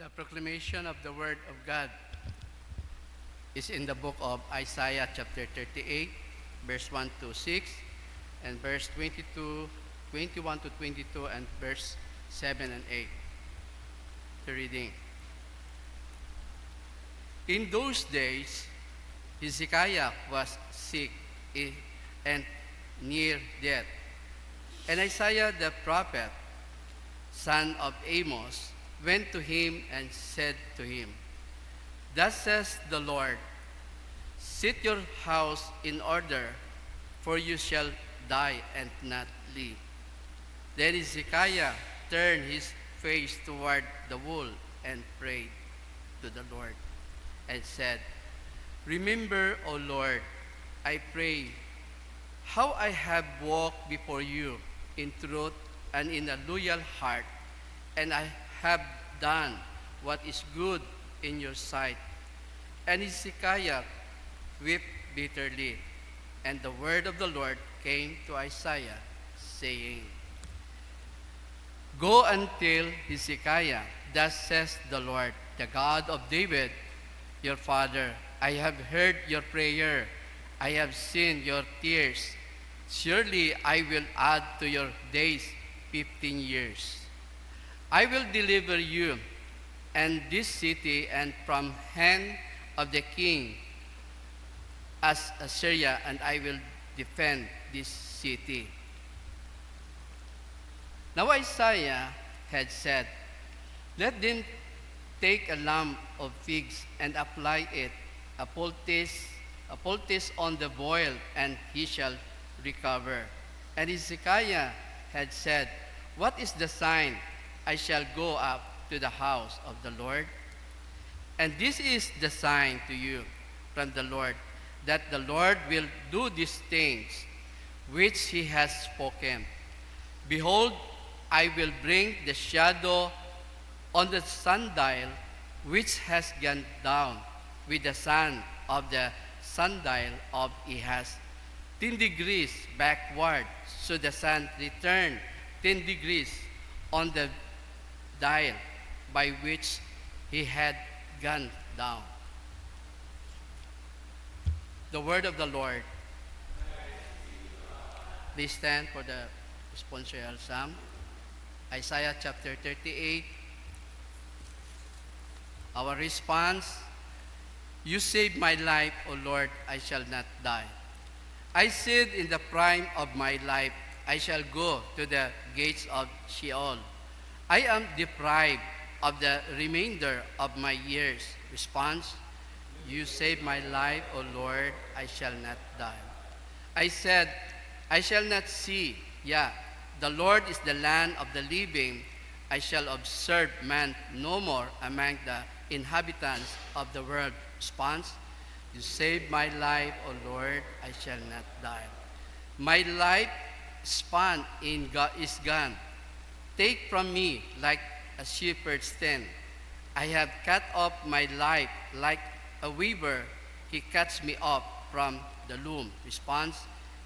The proclamation of the Word of God is in the book of Isaiah chapter 38, verse 1 to 6, and verse 21 to 22, and verse 7 and 8. The reading. In those days, Hezekiah was sick and near death. And Isaiah the prophet, son of Amos, went to him and said to him, Thus says the Lord, set your house in order, for you shall die and not live. Then Hezekiah turned his face toward the wall and prayed to the Lord and said, Remember, O Lord, I pray, how I have walked before you in truth and in a loyal heart, and I have done what is good in your sight. And Hezekiah wept bitterly, and the word of the Lord came to Isaiah, saying, Go and tell Hezekiah, thus says the Lord, the God of David, your father, I have heard your prayer, I have seen your tears. Surely I will add to your days 15 years. I will deliver you and this city and from hand of the king as Assyria, and I will defend this city. Now Isaiah had said, Let them take a lump of figs and apply it, a poultice on the boil, and he shall recover. And Hezekiah had said, What is the sign? I shall go up to the house of the Lord. And this is the sign to you from the Lord, that the Lord will do these things which he has spoken. Behold, I will bring the shadow on the sundial which has gone down with the sun of the sundial of Ahaz 10 degrees backward, so the sun returned 10 degrees on the dial by which he had gone down. The word of the Lord. Please stand for the responsorial psalm. Isaiah chapter 38. Our response, You saved my life, O Lord, I shall not die. I said in the prime of my life, I shall go to the gates of Sheol. I am deprived of the remainder of my years. Response, You saved my life, O Lord, I shall not die. I said, I shall not see, the Lord is the land of the living. I shall observe man no more among the inhabitants of the world. Response, You saved my life, O Lord, I shall not die. My life span is gone. Take from me like a shepherd's tent. I have cut off my life like a weaver. He cuts me off from the loom. Response,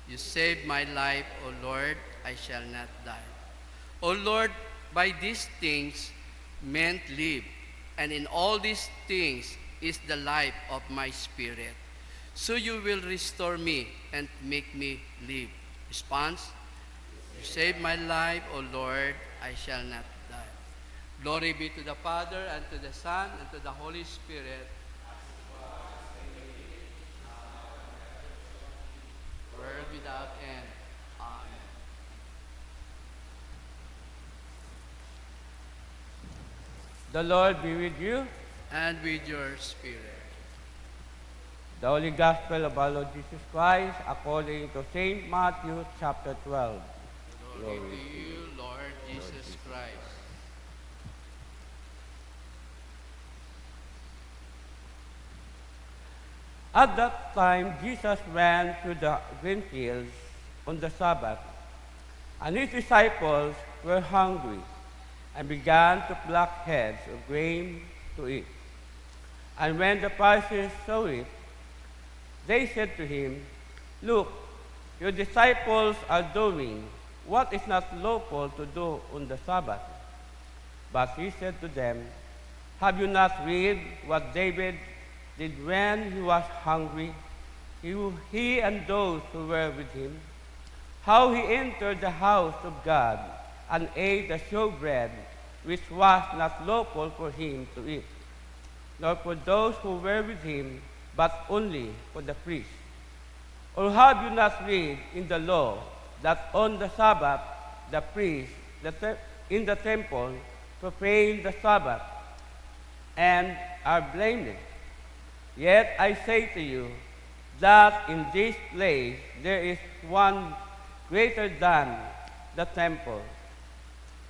You saved my life, O Lord, I shall not die. O Lord, by these things men live, and in all these things is the life of my spirit. So you will restore me and make me live. Response, You saved my life, O Lord, I shall not die. Glory be to the Father, and to the Son, and to the Holy Spirit. World without end. Amen. The Lord be with you. And with your spirit. The Holy Gospel of our Lord Jesus Christ according to St. Matthew chapter 12. Glory to you, Lord Jesus Christ. At that time, Jesus went to the green fields on the Sabbath, and his disciples were hungry and began to pluck heads of grain to eat. And when the Pharisees saw it, they said to him, Look, your disciples are doing what is not lawful to do on the Sabbath. But he said to them, Have you not read what David did when he was hungry, he and those who were with him? How he entered the house of God and ate the showbread, which was not lawful for him to eat, nor for those who were with him, but only for the priests. Or have you not read in the law that on the Sabbath the priests in the temple profane the Sabbath and are blameless? Yet I say to you that in this place there is one greater than the temple.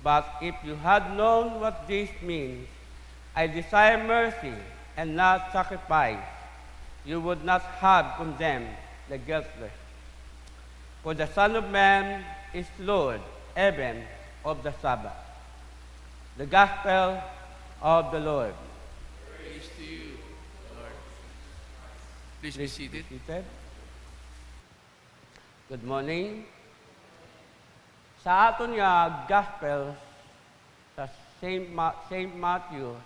But if you had known what this means, I desire mercy and not sacrifice, you would not have condemned the guiltless. For the Son of Man is Lord even of the Sabbath. The Gospel of the Lord. Praise to you, Lord. Please be seated. Good morning. Sa aton nga Gospel sa St. Matthew,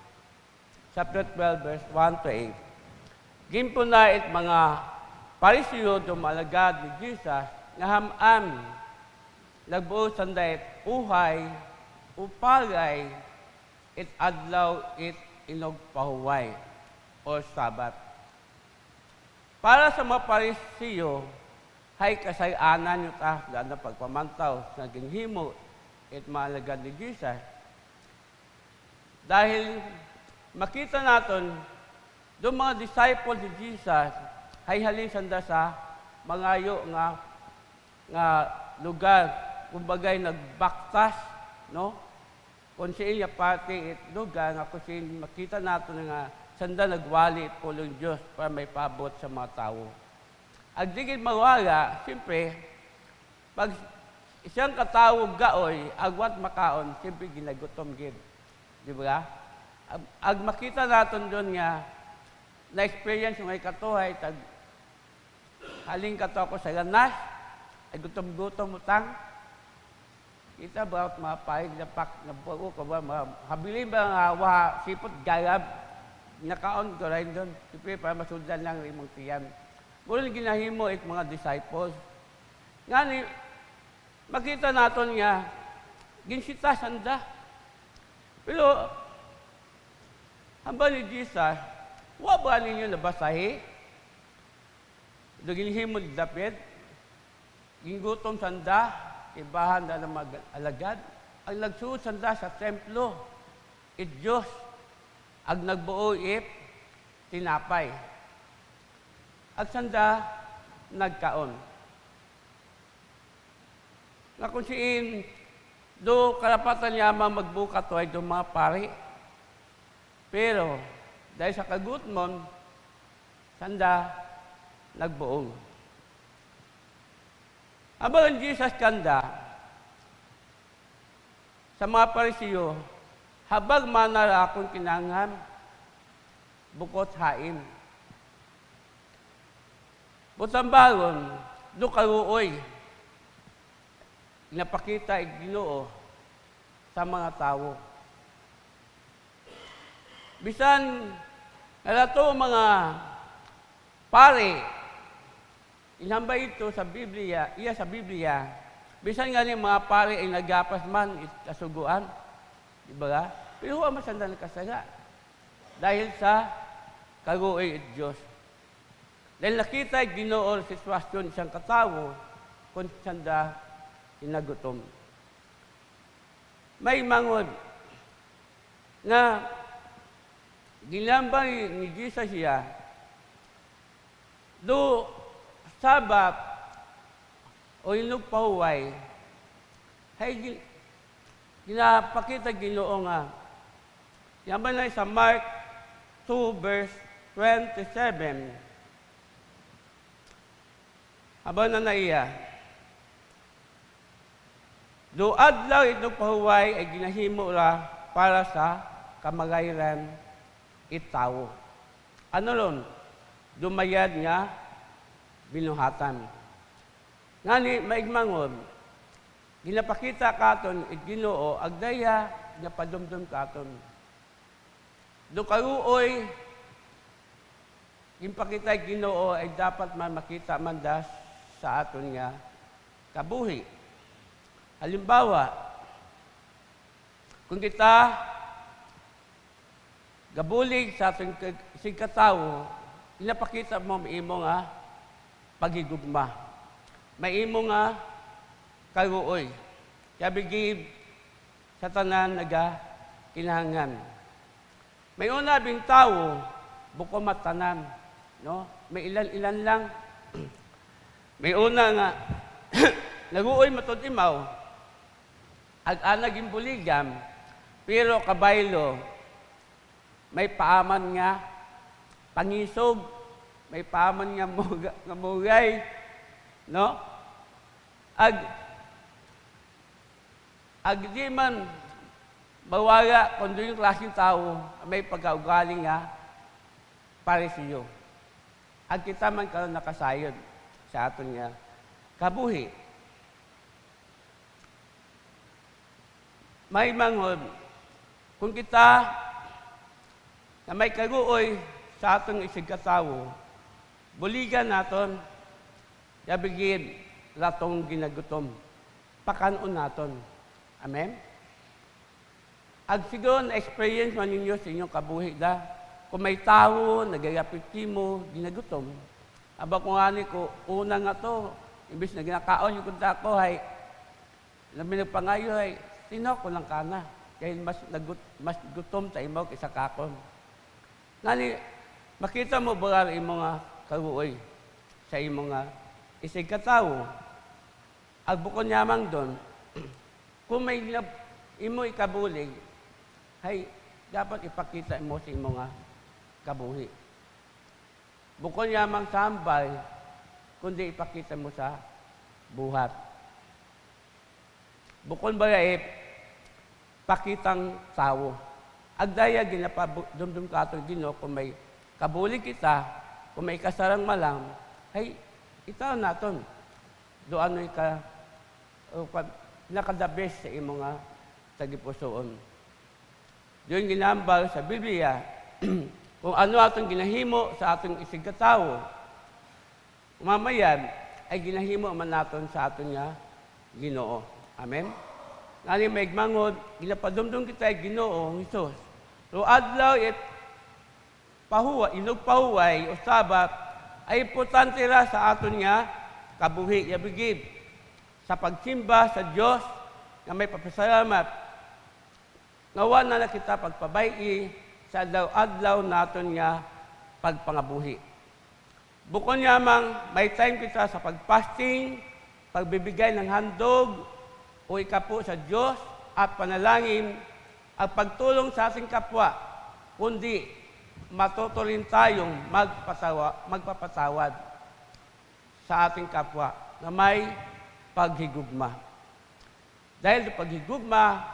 chapter 12, verse 1 to 8. Gimpo na it mga Parisiyo dumalagad ni Jesus nga hamam nagbuo sanday uhay upalay it adlaw it inog pahuway o Sabat. Para sa mga Parisiyo, hay kasayanan nyo ta na pagpamantaw sa ginhimo it malagad ni Jesus. Dahil makita natin doon mga disciples ni Jesus hay halin sanda sa mangayo nga lugar kumbagay nagbaktas no kung siya pati it lugar nga kung siya makita natin nga sanda nagwali pulong Diyos para may pabot sa mga tao. Ag digid mawala, siyempre, pag isang katawag gaoy, agwat makaon, siyempre ginagutom gid. Di ba? Ag makita natin doon nga, na-experience yung ay katuhay, tag haling kato ako sa ganas, ay gutom-gutom utang. Kita ba, mga pahig na pak, na buo ka ba, mga habilin ba nga, sipot galab, nakaon ko rin doon. Siyempre, para masundan lang imong tiyan. Mula ginahimo it mga disciples. Nga makita natin nga, ginsita sanda. Pero, hamba ni Jesus, wa ba ninyo nabasahi? Ginahimo ni David, gingutom sanda, ibahan na ng mag-alagad. Ang nagsuot sanda sa templo, it Diyos, ang nagbuo it, tinapay. At sanda, nagkaon. Nga kung siin, do karapatan niya magbuka to ay do mga pari. Pero, dahil sa kagutmon, sanda, nagbuong. Habang ang Jesus kanda, sa mga Parisiyo, habang manara akong kinangham, bukot hain. Butambagon, do karuoy, napakita Ginoo sa mga tao. Bisan, nalato mga pare, inambay ito sa Biblia, sa Biblia, bisan nga ni mga pare ay nagapas man kasuguan, di ba? Pero huwag masanda ng kasaga dahil sa karuoy at Diyos. Dahil nakita Ginoo sa sitwasyon isang katawo kung sanda inagutom. May mangod na ginambay ni Jesus siya do Sabat o inog pahuway ay ginapakita Ginoo nga yaman na sa Mark 2 verse 27. Habang na naiya, do adlaw itong pahuway ay ginahimo ra para sa kamagayran itawo. Ano ron? Dumayad nga binuhatan. Ngani maigmangon, ginapakita katon it Ginoo agdaya nga padumdum katon. do karuoy, yung pakitay Ginoo ay dapat man makita man das sa aton nga kabuhi. Halimbawa, kung kita gabulig sa ating sigkatawo, inapakita mo maimo nga paghigugma. Maimo nga karuoy. Kaya bigib sa tanan naga kinahangan. May una bing tao, buko matanan. No? May ilan-ilan lang. May una nga, naguoy matod imaw, ag-anag imbuligam, pero kabaylo, may paaman nga pangisog, may paaman nga mugay, no? Ag di man bawaga kung doon yung klaseng tao may pagkaugaling nga parisiyo. Ag kita man karon nakasayod sa aton nga kabuhi. May manghod, kung kita na may kaguoy sa atong isigkatawo, buligan naton, yabigid latong ginagutom, pakanon naton. Amen? Ag siguro na-experience man ninyo sa inyong kabuhi da, kung may tao, nagagapit mo, ginagutom. Aba kung ani ko, una nga to, imbis na ginakaon yung kunta ko, hay, labi nagpangayo, hay, sino ko lang kana. Kaya mas gutom ta imaw kaysa kakon. Ngani, makita mo ba imo nga karuoy sa imo nga isig katawo. Agbukon yamang doon, kung may imo ikabulig, hay, dapat ipakita mo sa imo nga kabuhi. Bukon yamang sambal, kundi ipakita mo sa buhat. Bukon ba pakitang tao. Agdaya ginapabdumdum ka ito, Ginoo, kung may kabulig kita, kung may kasarang malam, ay, itaw naton. Doon ay nakadabes sa imo nga tagipusoon. Doon ginambal sa Biblia, kung ano atong ginahimo sa atong isigkatawo, mamayan ay ginahimo man naton sa aton nga Ginoo. Amen? Ngani may mangod, ginapadumdum kita Ginoo, Hesus. So adlaw it pahuway o sabat ay importante ra sa aton nga kabuhi, yabigib sa pagsimba sa Dios nga may papasalamat. Ngawa na kita pagpabayi sa adlaw naton nga pagpangabuhi. Bukod yamang may time kita sa pagfasting, pagbibigay ng handog, o ikapo sa Diyos at panalangin at pagtulong sa ating kapwa, kundi matutuloy tayong magpapatawad sa ating kapwa na may paghigugma. Dahil sa paghigugma,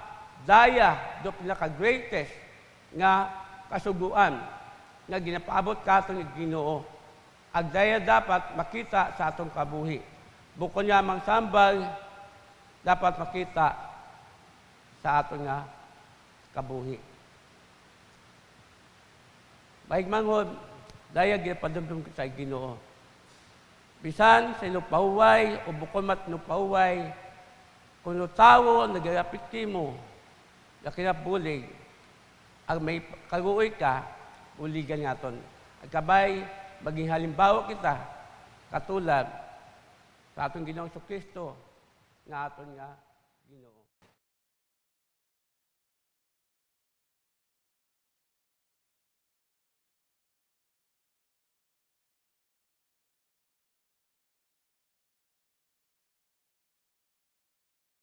daya do pinaka-greatest nga kasuguan nga ginapaabot kato ni Ginoo. Agdaya dapat makita sa atong kabuhi. Bukod yamang sambal, dapat makita sa aton nga kabuhi. Baik manghod, daya ginapadumdum sa Ginoo. Bisan sa inupahuway o bukod mat inupahuway, kung tawo nagarapit mo, na kinabulig, ang may karuoy ka, uligan naton. At kabay, maging halimbawa kita, katulad sa atong Ginoong Kristo, nga aton nga Ginoo.